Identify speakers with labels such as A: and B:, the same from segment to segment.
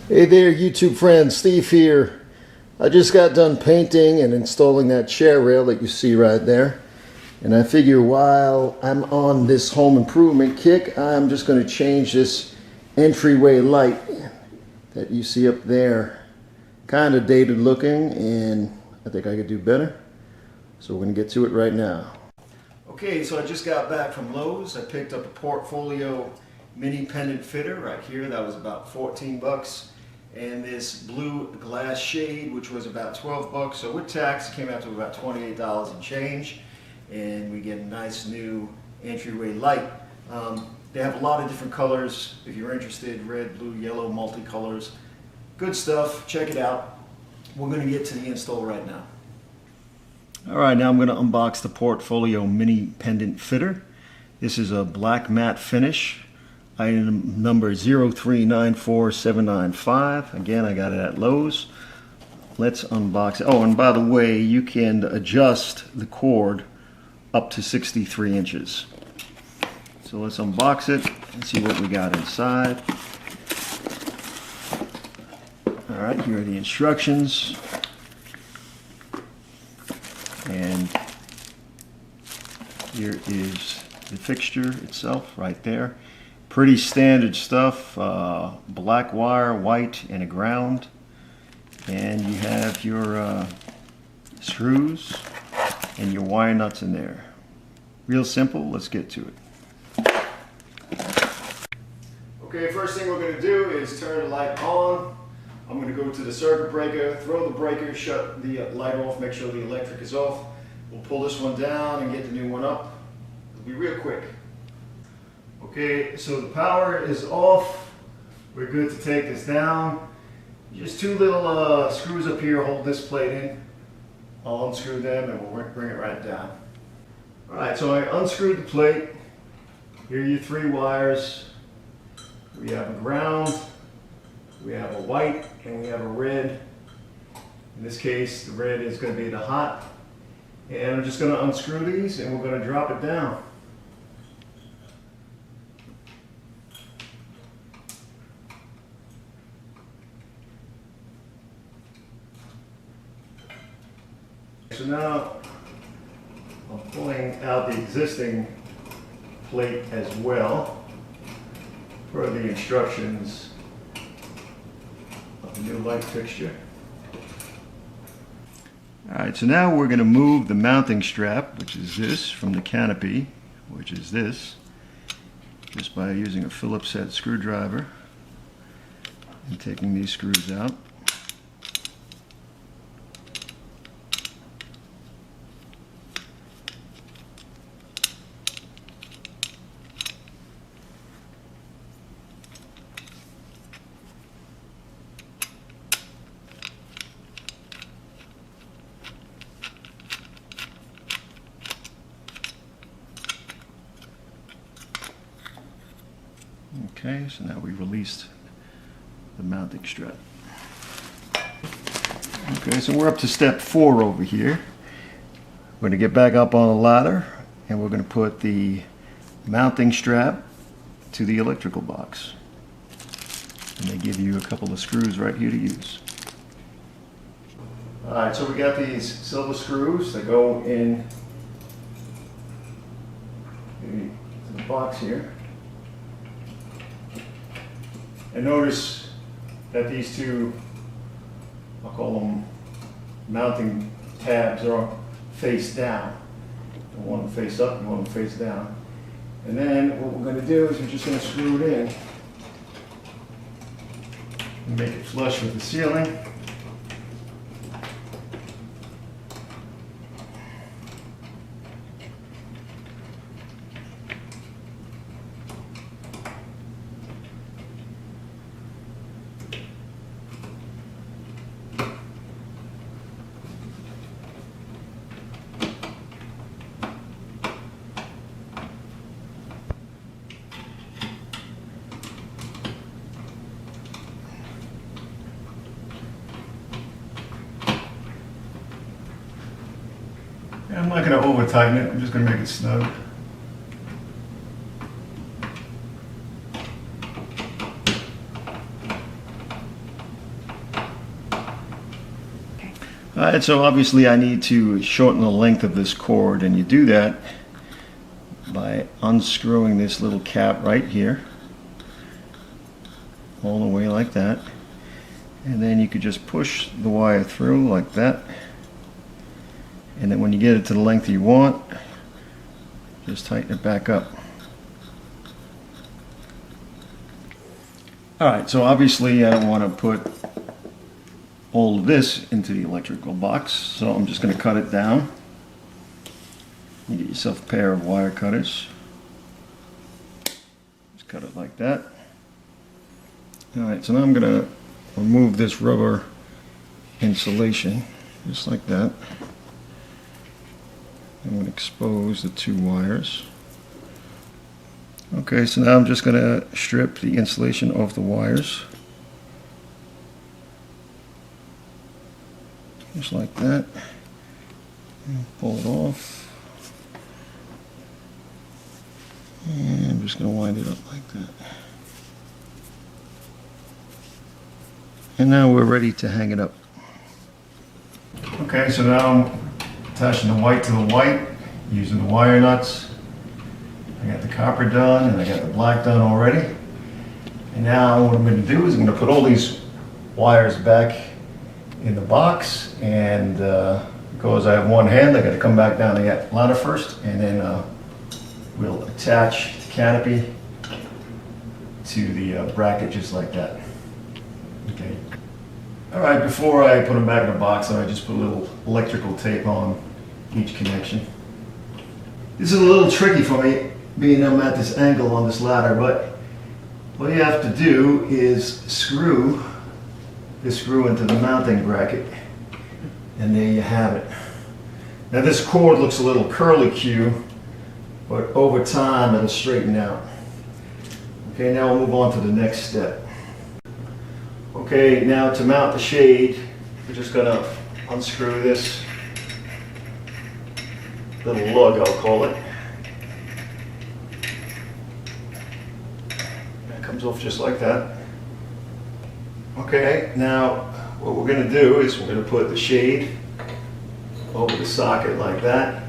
A: Hey there, YouTube friends, Steve here. I just got done painting and installing that chair rail that you see right there. And I figure while I'm on this home improvement kick, I'm just going to change this entryway light that you see up there. Kind of dated looking, and I think I could do better. So we're going to get to it right now. Okay, so I just got back from Lowe's. I picked up a Portfolio mini pendant fitter right here. That was about 14 bucks. And this blue glass shade, which was about 12 bucks. So with tax, it came out to about $28 and change. And we get a nice new entryway light. They have a lot of different colors. If you're interested, red, blue, yellow, multicolors. Good stuff. Check it out. We're going to get to the install right now. All right, now I'm going to unbox the Portfolio mini pendant fitter. This is a black matte finish. Item number 0394795. Again, I got it at Lowe's. Let's unbox it. Oh, and by the way, you can adjust the cord up to 63 inches. So let's unbox it and see what we got inside. All right, here are the instructions. And here is the fixture itself right there. Pretty standard stuff, black wire, white, and a ground. And you have your screws and your wire nuts in there. Real simple, let's get to it. Okay, first thing we're going to do is turn the light on. I'm going to go to the circuit breaker, throw the breaker, shut the light off, make sure the electric is off. We'll pull this one down and get the new one up. It'll be real quick. Okay, so the power is off. We're good to take this down. Just two little screws up here hold this plate in. I'll unscrew them and we'll bring it right down. All right, so I unscrewed the plate. Here are your three wires. We have a ground, we have a white, and we have a red. In this case, the red is going to be the hot. And I'm just going to unscrew these and we're going to drop it down. So now I'm pulling out the existing plate as well for the instructions of the new light fixture. Alright, so now we're going to move the mounting strap, which is this, from the canopy, which is this, just by using a Phillips head screwdriver and taking these screws out. Okay, so now we released the mounting strap. Okay, so we're up to step 4 over here. We're going to get back up on the ladder and we're going to put the mounting strap to the electrical box. And they give you a couple of screws right here to use. Alright, so we got these silver screws that go in the box here. And notice that these two, I'll call them mounting tabs, are face down. You want them face up, you want them face down. And then what we're going to do is we're just going to screw it in and make it flush with the ceiling. I'm not going to over tighten it, I'm just going to make it snug. Alright, so obviously I need to shorten the length of this cord, and you do that by unscrewing this little cap right here all the way like that, and then you could just push the wire through like that, and then when you get it to the length you want, just tighten it back up. Alright, so obviously I don't want to put all of this into the electrical box, so I'm just going to cut it down. You get yourself a pair of wire cutters. Just cut it like that. Alright, so now I'm going to remove this rubber insulation, just like that. I'm going to expose the two wires. Okay, so now I'm just going to strip the insulation off the wires. Just like that. And pull it off. And I'm just going to wind it up like that. And now we're ready to hang it up. Okay, so now I'm attaching the white to the white using the wire nuts. I got the copper done and I got the black done already. And now what I'm going to do is I'm going to put all these wires back in the box, and because I have one hand, I got to come back down the ladder first, and then we'll attach the canopy to the bracket just like that. Okay. All right, before I put them back in the box, I just put a little electrical tape on each connection. This is a little tricky for me, being I'm at this angle on this ladder, but what you have to do is screw this screw into the mounting bracket, and there you have it. Now this cord looks a little curly-Q, but over time it'll straighten out. Okay, now we'll move on to the next step. Okay, now to mount the shade, we're just going to unscrew this little lug, I'll call it. It comes off just like that. Okay, now what we're going to do is we're going to put the shade over the socket like that,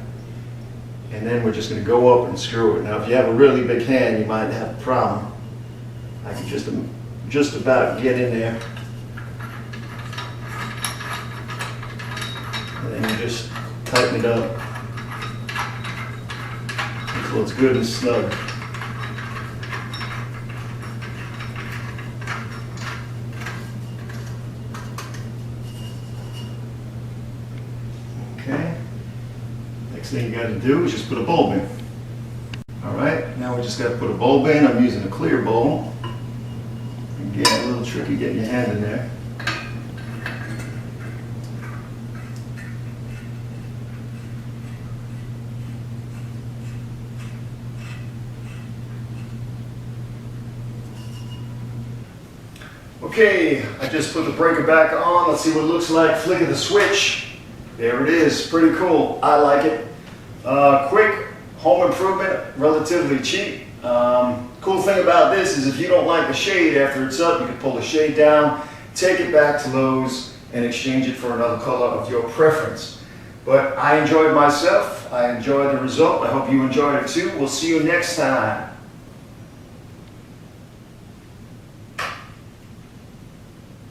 A: and then we're just going to go up and screw it. Now if you have a really big hand, you might have a problem. I can just about get in there, and then you just tighten it up until it's good and snug. Okay, next thing you got to do is just put a bulb in. Alright, now we just got to put a bulb in. I'm using a clear bulb. Yeah, a little tricky getting your hand in there. Okay, I just put the breaker back on. Let's see what it looks like. Flick of the switch. There it is. Pretty cool. I like it. Quick home improvement, relatively cheap. Cool thing about this is if you don't like the shade after it's up, you can pull the shade down, take it back to Lowe's, and exchange it for another color of your preference. But I enjoyed myself. I enjoyed the result. I hope you enjoyed it too. We'll see you next time.